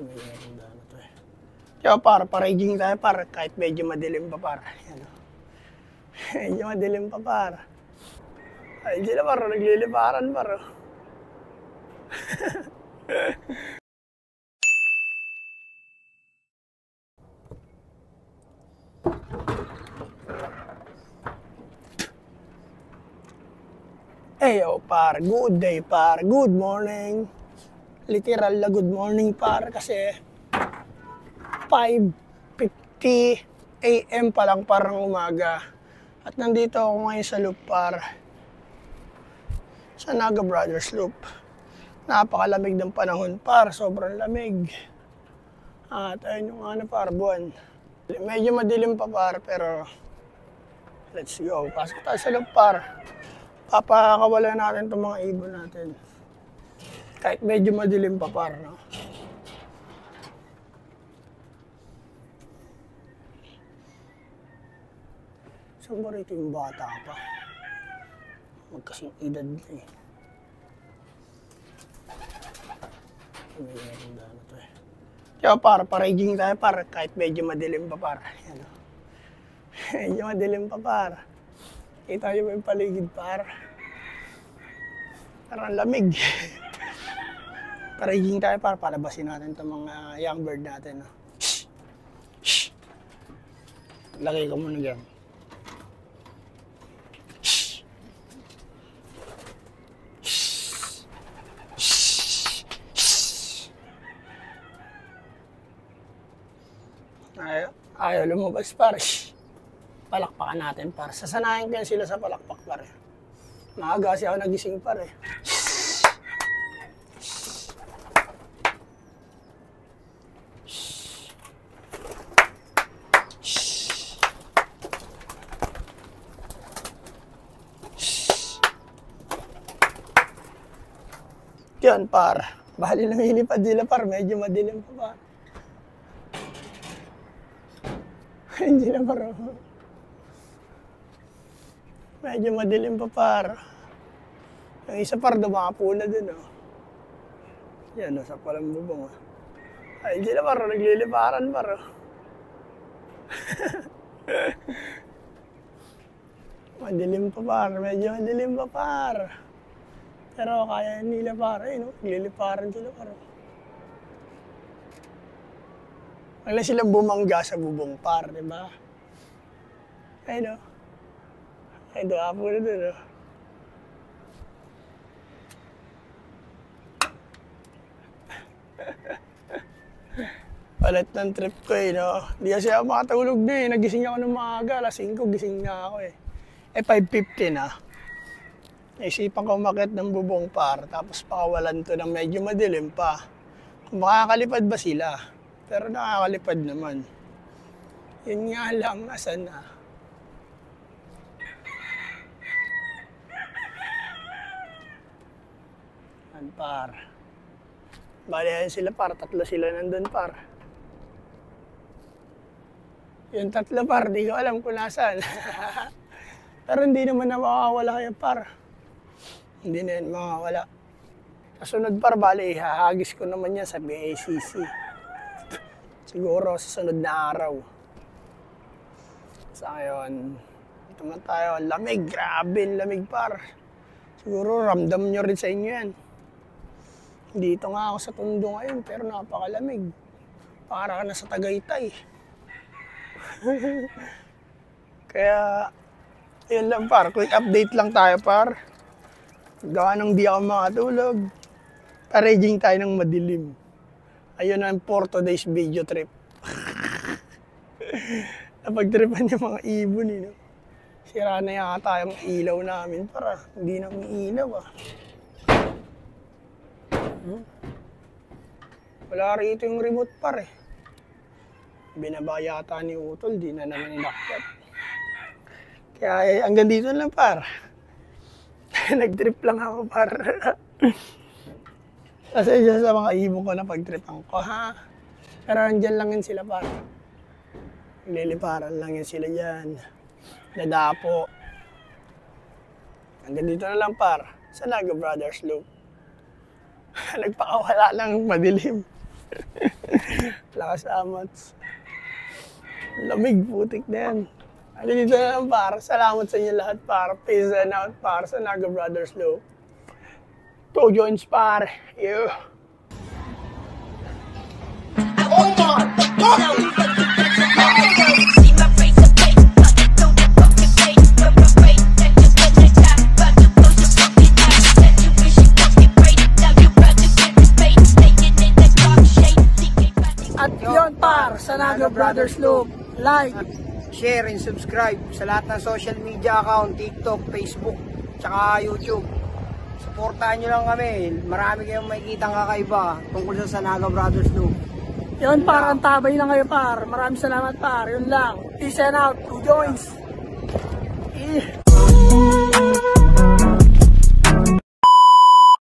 Ano to eh. Kaya para-raging tayo kahit medyo madilim pa Yan, medyo madilim pa Ay, hindi na nagliliparan Eyo good day good morning. Literal na good morning kasi 5:50 AM pa lang parang umaga. At nandito ako ngayon sa loop sa Naga Brothers Loop. Napakalamig ng panahon sobrang lamig. At ayun yung buwan. Medyo madilim pa pero let's go. Pasok tayo sa loop papakawala natin itong mga ibon natin. Kahit medyo madilim pa no? Saan ba rito yung bata pa? Magkasing edad na eh. Ano to eh. Kaya para-raging tayo kahit medyo madilim pa Yan, medyo madilim pa Kita nyo ba yung paligid Parang lamig. Paraging tayo palabasin natin itong mga young bird natin. Shh! Shh! Lagay ko muna dyan. Shh! Shh! Shh! Shh! Ayaw lumabas Shh! Palakpakan natin Sasanayin ko sila sa palakpak Maaga kasi ako nagising Yan Bali lumilipad sila medyo madilim pa Hindi na medyo madilim pa Yung isa dumapula dun Yan sa palang bubong Ay hindi na nagliliparan Madilim pa medyo madilim pa Pero kaya nila nagliliparan sila Wala silang bumangga sa bubong diba? Ay Ay, dumapula dun Palit ng trip ko Hindi kasi ako makatulog Nagising ako ng maaga, alas 5 gising na ako 5:50 na. Naisipan ko umakyat ng bubong tapos pakawalan to ng medyo madilim pa. Kung makakalipad ba sila? Pero nakakalipad naman. Yun nga lang, asan na? Bali yan sila tatlo sila nandun Yung tatlo di ko alam kung nasaan. Pero hindi naman na makakawala kayo Hindi na yan makakawala. Kasunod bali hahagis ko naman yan sa BACC. Siguro sa sunod na araw. Sa ngayon, ito na tayo. Lamig, grabe lamig Siguro ramdam nyo rin sa inyo yan. Dito nga ako sa Tondo ngayon, pero napakalamig. Para ka na sa Tagaytay. Kaya, yun lang quick update lang tayo Gawa nang di ako makatulog. Paraging tayo ng madilim. Ayun ang 4 today's video trip. Napagtripan yung mga ibon Sira na yata yung ilaw namin hindi na umiilaw Wala rito yung remote Binaba yata ni Utol, di na naman inakyat. Kaya hanggang dito lang Nag-trip lang ako Kasi isa sa mga ibon ko na pag-tripan ko Pero andyan lang yun sila Liliparan lang yun sila dyan. Nadapo. Hanggang dito na lang sa Naga Brothers Loop. Nagpakawala lang madilim. Lakas amats. Lamig, putik na yan. Ano dito na lang, par. Salamat sa inyo lahat, par. Peace and out, par. Sa Naga Brothers Loop. Go joins, par. You. Oh my God! At yun, par. Sa Naga Brothers Loop. Like. Share and subscribe sa lahat ng social media account, TikTok, Facebook, tsaka YouTube. Supportahan nyo lang kami. Marami kayong makikitang kakaiba tungkol sa Naga Brothers Loop. Yun, par. Ang tabay lang kayo, par. Maraming salamat, par. Yun lang. Peace and out. Two joints.